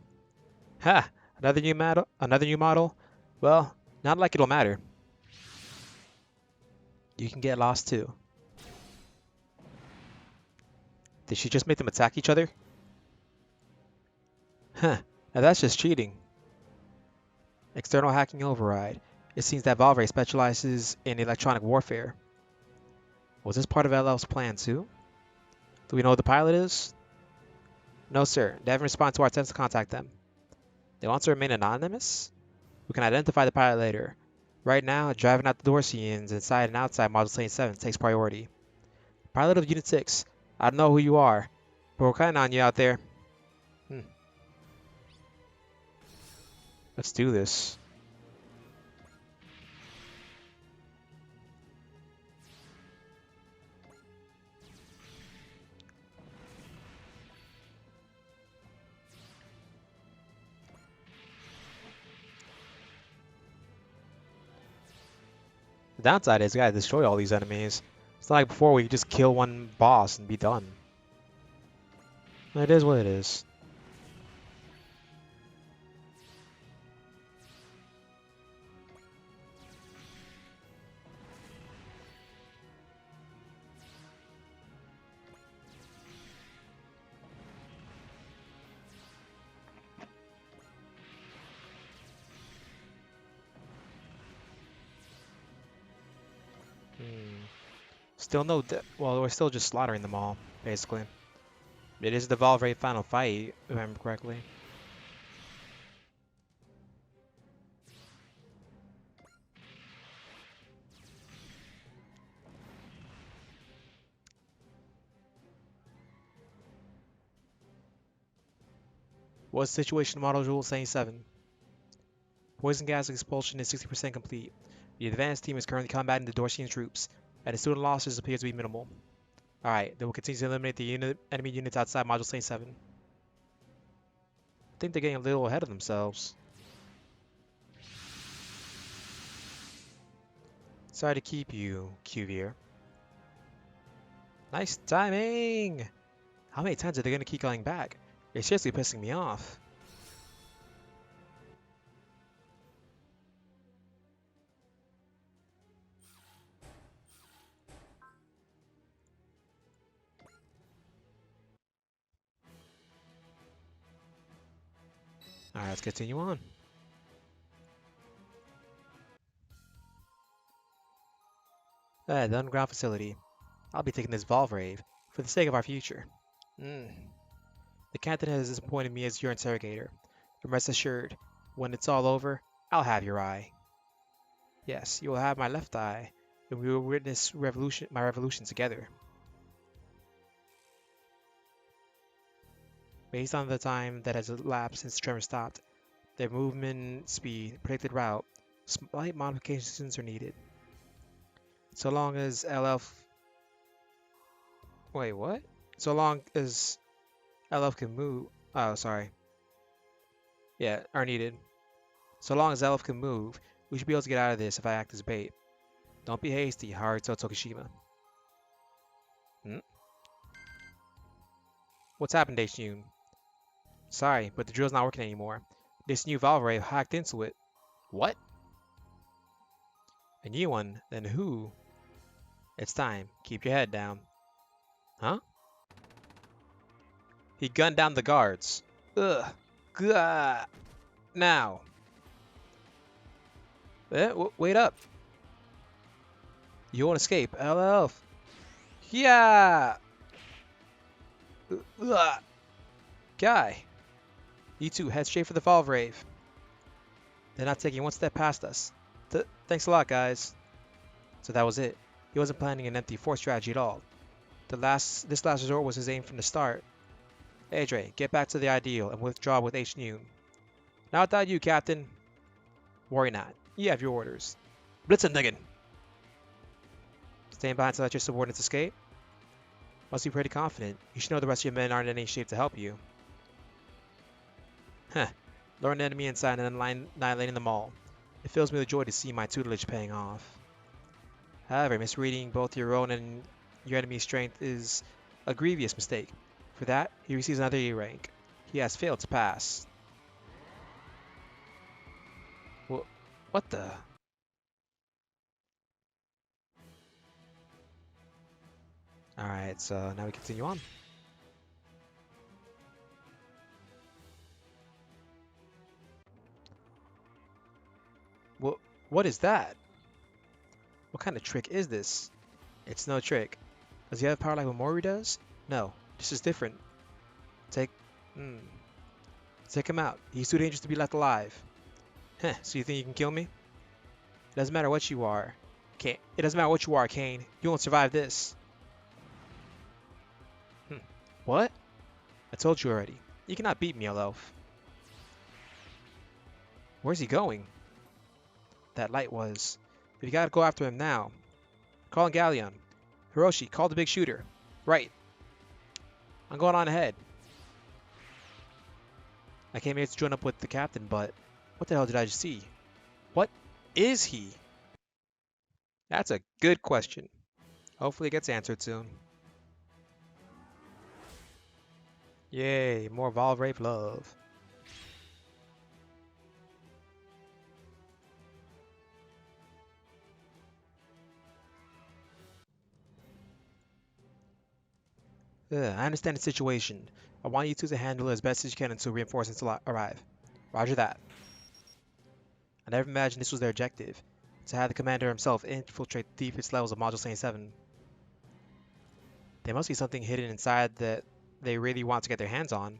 Ha! Another new model? Another new model? Well, not like it'll matter. You can get lost too. Did she just make them attack each other? Huh. Now that's just cheating. External hacking override. It seems that Valvrave specializes in electronic warfare. Was this part of LL's plan too? Do we know who the pilot is? No, sir. They haven't responded to our attempts to contact them. They want to remain anonymous? We can identify the pilot later. Right now, driving out the Dorsians inside and outside Module 27 takes priority. Pilot of Unit 6, I don't know who you are, but we're counting on you out there. Let's do this. The downside is you gotta destroy all these enemies. It's not like before we just kill one boss and be done. It is what it is. Still no well, we're still just slaughtering them all, basically. It is the Valvrave final fight, if I remember correctly. What's the situation model rule saying 7? Poison gas expulsion is 60% complete. The advanced team is currently combating the Dorsian troops, and the student losses appear to be minimal. Alright, they will continue to eliminate the enemy units outside Module Saint 7. I think they're getting a little ahead of themselves. Sorry to keep you, QVR. Nice timing! How many times are they going to keep going back? They're seriously pissing me off. Alright, let's continue on. The underground facility. I'll be taking this Valvrave for the sake of our future. The captain has appointed me as your interrogator. And rest assured, when it's all over, I'll have your eye. Yes, you will have my left eye, and we will witness my revolution together. Based on the time that has elapsed since the tremor stopped, their movement speed, predicted route, slight modifications are needed. So long as LF... Wait, what? So long as LF can move... Oh, sorry. Yeah, are needed. So long as LF can move, we should be able to get out of this if I act as bait. Don't be hasty, Haruto Tokishima. What's happened, Daishun? Sorry, but the drill's not working anymore. This new Valvrave hacked into it. What? A new one? Then who? It's time. Keep your head down. Huh? He gunned down the guards. Ugh. Gah. Now. Wait up. You won't escape. LF. Yeah. Ugh. Guy. You two head straight for the Valvrave. They're not taking one step past us. Thanks a lot, guys. So that was it. He wasn't planning an empty force strategy at all. This last resort was his aim from the start. Adre, get back to the ideal and withdraw with H. Noon. Not without you, Captain. Worry not. You have your orders. Blitzendigen! Staying behind to let your subordinates escape? Must be pretty confident. You should know the rest of your men aren't in any shape to help you. Heh. Luring the enemy inside and then annihilating them all. It fills me with joy to see my tutelage paying off. However, misreading both your own and your enemy's strength is a grievous mistake. For that, he receives another E rank. He has failed to pass. What the? Alright, so now we continue on. What is that? What kind of trick is this? It's no trick. Does he have power like what Mori does? No, this is different. Take him out. He's too dangerous to be left alive. Heh, so you think you can kill me? It doesn't matter what you are. It doesn't matter what you are, Kane. You won't survive this. What? I told you already. You cannot beat me, Elf. Where's he going? That light was. But you gotta go after him now. Calling Galleon. Hiroshi, call the big shooter. Right. I'm going on ahead. I came here to join up with the captain, but what the hell did I just see? What is he? That's a good question. Hopefully it gets answered soon. Yay, more Valvrave love. I understand the situation. I want you two to handle it as best as you can until reinforcements arrive. Roger that. I never imagined this was their objective, to have the commander himself infiltrate the deepest levels of Module Saint 7. There must be something hidden inside that they really want to get their hands on.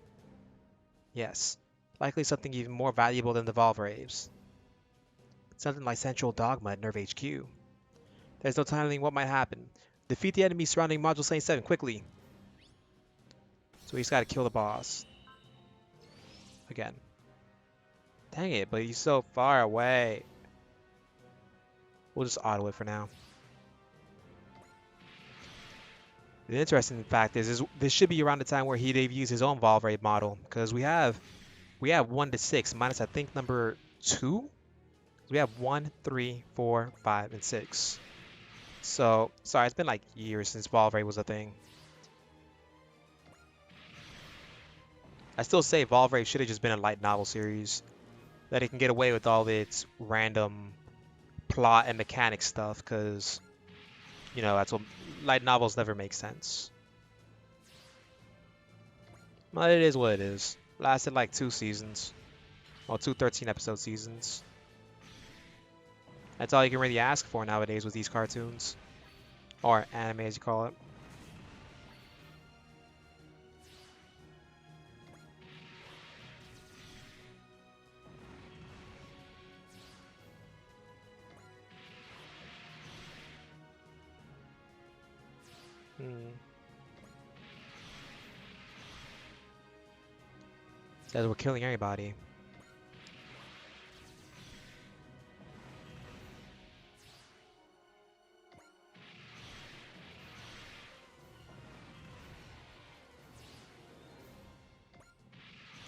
Yes, likely something even more valuable than the Valvraves. Something like Central Dogma at Nerve HQ. There's no telling what might happen. Defeat the enemy surrounding Module Saint 7 quickly. So we just gotta kill the boss. again. Dang it, but he's so far away. We'll just auto it for now. The interesting fact is this should be around the time where he debuts his own Valvrave model, because we have 1 to 6 minus I think number 2. We have 1, 3, 4, 5, and 6. So sorry, it's been like years since Valvrave was a thing. I still say Valvrave should have just been a light novel series, that it can get away with all its random plot and mechanic stuff, because that's what light novels never make sense. But it is what it is. Lasted like 2 seasons. Well, 2 13-episode seasons. That's all you can really ask for nowadays with these cartoons. Or anime, as you call it. Says we're killing everybody.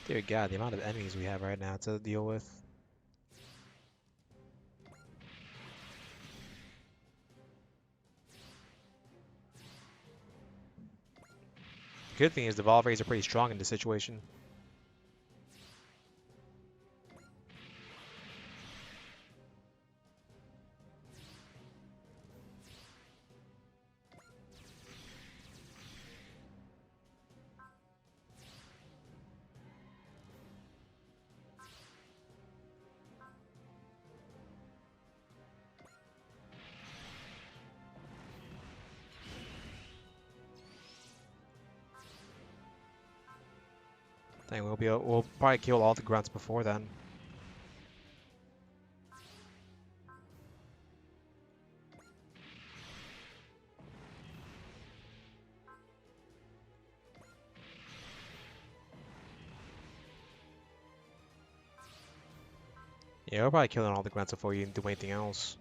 Dear God, the amount of enemies we have right now to deal with. The good thing is the Valvraves are pretty strong in this situation. Dang, we'll probably kill all the grunts before then. Yeah, we're probably killing all the grunts before you do anything else.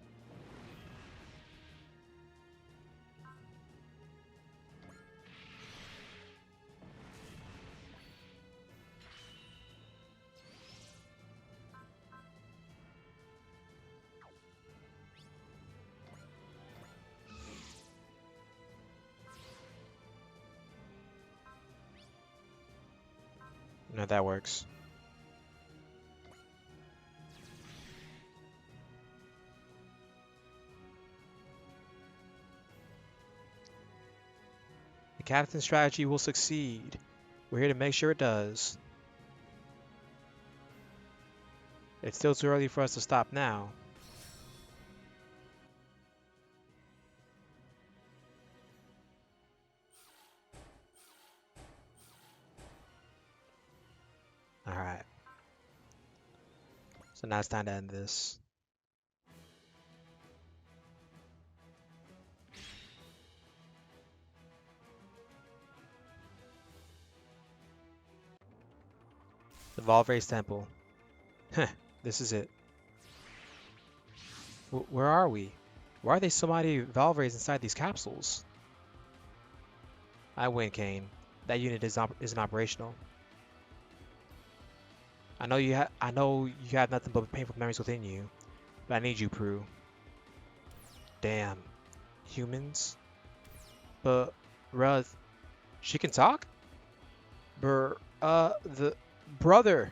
No, that works. The captain's strategy will succeed. We're here to make sure it does. It's still too early for us to stop now. Alright. So now it's time to end this. The Valvrave's Temple. Heh, this is it. Where are we? Why are there so many Valvraves inside these capsules? I win, Kane. That unit isn't operational. I know you have nothing but painful memories within you, but I need you, Prue. Damn. Humans? But, she can talk? The brother.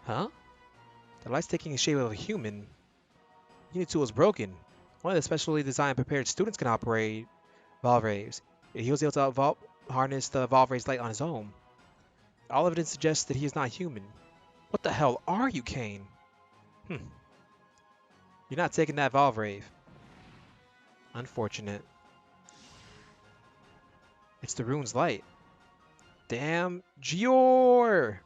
Huh? The light's taking the shape of a human. Unit 2 was broken. One of the specially designed prepared students can operate Valvraves. He was able to harness the Valvrave's light on his own. All evidence suggests that he is not human. What the hell are you, Kane? You're not taking that Valvrave. Unfortunate. It's the rune's light. Damn, JIOR!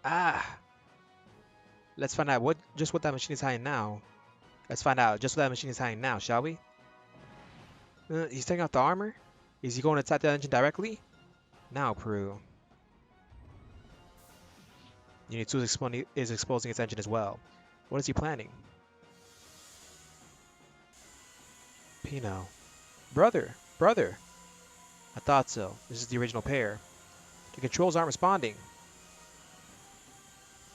Ah! Let's find out what that machine is hiding now. Let's find out just what that machine is hiding now, shall we? He's taking off the armor? Is he going to attack the engine directly? Now, Prue. Unit 2 is exposing its engine as well. What is he planning? Pino. Brother! Brother! I thought so. This is the original pair. The controls aren't responding.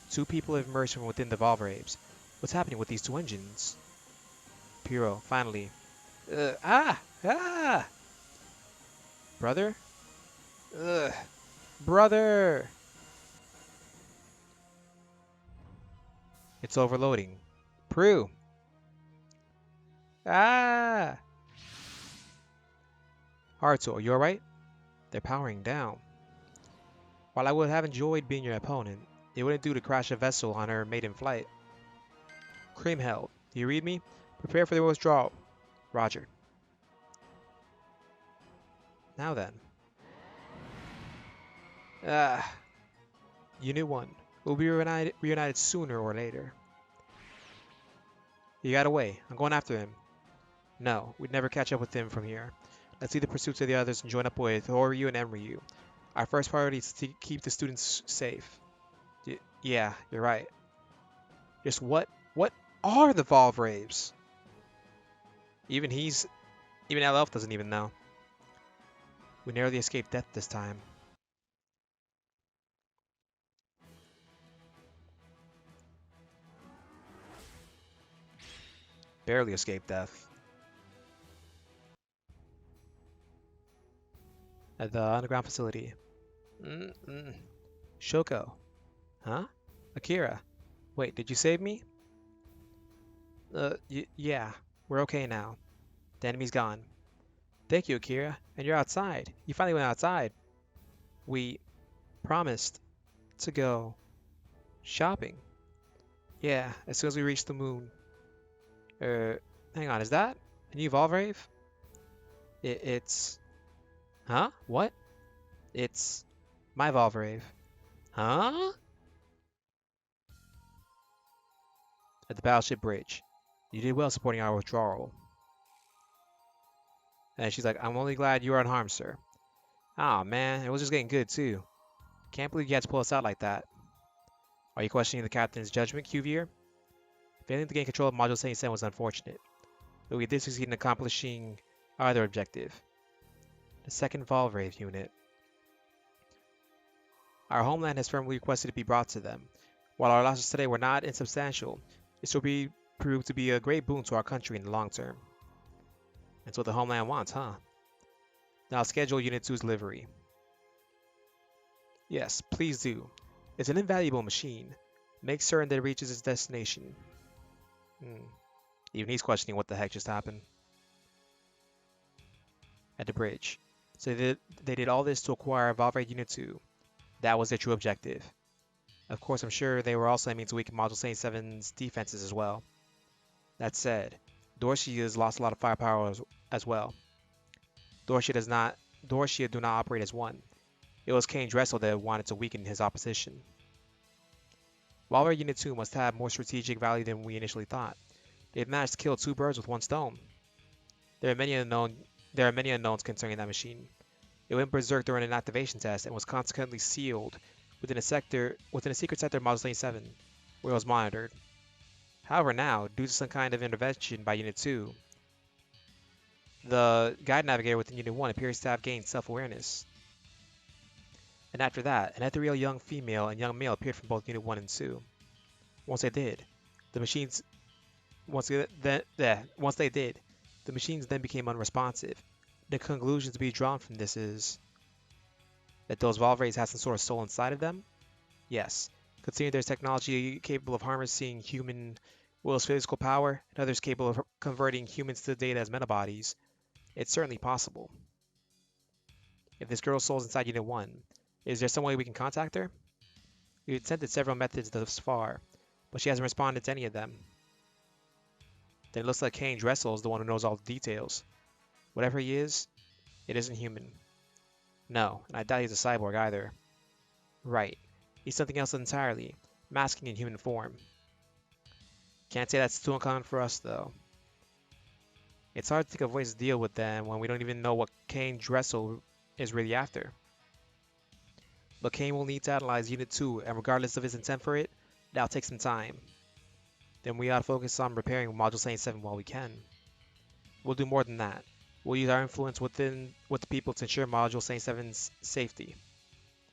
Two people have emerged from within the Valvraves. What's happening with these two engines? Piro, finally. Ah! Brother? Ugh. Brother! It's overloading. Prue! Ah! Haruto, are you alright? They're powering down. While I would have enjoyed being your opponent, it wouldn't do to crash a vessel on her maiden flight. Creamheld, do you read me? Prepare for the withdrawal. Roger. Now then. Ah. Unit 1. We'll be reunited sooner or later. He got away. I'm going after him. No, we'd never catch up with him from here. Let's leave the pursuits of the others and join up with Horyu and Emryu. Our first priority is to keep the students safe. Yeah, you're right. Just what are the Valvraves? Even LF doesn't even know. We narrowly escaped death this time. Barely escaped death. At the underground facility. Shoko. Huh? Akira. Wait, did you save me? Yeah. We're okay now. The enemy's gone. Thank you, Akira. And you're outside. You finally went outside. We promised to go shopping. Yeah, as soon as we reach the moon. Hang on, is that a new Valvrave? It's... Huh? What? It's my Valvrave. Huh? At the battleship bridge. You did well supporting our withdrawal. And she's like, I'm only glad you are unharmed, sir. Aw, man, it was just getting good, too. Can't believe you had to pull us out like that. Are you questioning the captain's judgment, Cuvier? Failing to gain control of Module 77 was unfortunate, but we did succeed in accomplishing our other objective. The second Valvrave unit. Our homeland has firmly requested to be brought to them. While our losses today were not insubstantial, this will prove to be a great boon to our country in the long term. That's what the homeland wants, huh? Now schedule Unit 2's delivery. Yes, please do. It's an invaluable machine. Make certain that it reaches its destination. Even he's questioning what the heck just happened. At the bridge. So they did all this to acquire Valvrave Unit 2. That was their true objective. Of course, I'm sure they were also aiming to weaken Module 77's defenses as well. That said, Dorsia has lost a lot of firepower as well. Dorsia do not operate as one. It was Kane Dressel that wanted to weaken his opposition. Valvrave Unit 2 must have more strategic value than we initially thought. They've managed to kill two birds with one stone. There are many unknowns concerning that machine. It went berserk during an activation test and was consequently sealed within a secret sector of Module 77, where it was monitored. However, now, due to some kind of intervention by Unit 2, the guide navigator within Unit 1 appears to have gained self-awareness. And after that, an ethereal young female and young male appeared from both Unit 1 and 2. Once they did, the machines then became unresponsive. The conclusion to be drawn from this is that those Valvraves have some sort of soul inside of them? Yes. Considering there's technology capable of harnessing human will's physical power, and others capable of converting humans to data as metabodies, it's certainly possible. If this girl's soul's inside Unit 1, is there some way we can contact her? We've attempted several methods thus far, but she hasn't responded to any of them. Then it looks like Kane Dressel is the one who knows all the details. Whatever he is, it isn't human. No, and I doubt he's a cyborg either. Right. He's something else entirely, masking in human form. Can't say that's too uncommon for us, though. It's hard to think of ways to deal with them when we don't even know what Kane Dressel is really after. But Kane will need to analyze Unit 2, and regardless of his intent for it, that'll take some time. Then we gotta focus on repairing Module 77 while we can. We'll do more than that. We'll use our influence with the people to ensure Module 77's safety.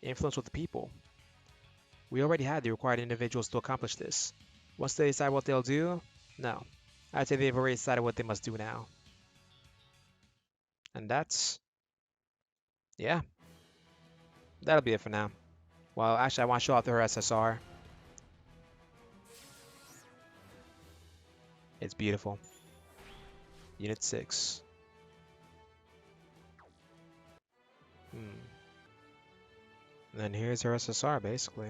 Influence with the people. We already had the required individuals to accomplish this. Once they decide what they'll do, no. I'd say they've already decided what they must do now. And yeah, that'll be it for now. Well, actually, I want to show off her SSR. It's beautiful. Unit 6. And then here's her SSR, basically.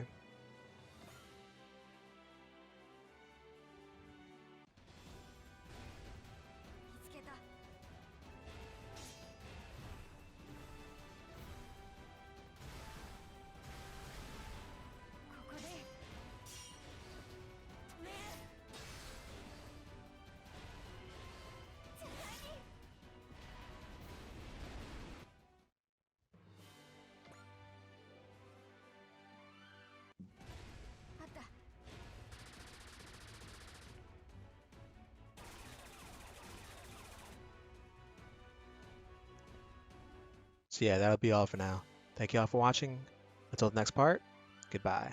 So yeah, that'll be all for now. Thank you all for watching. Until the next part, goodbye.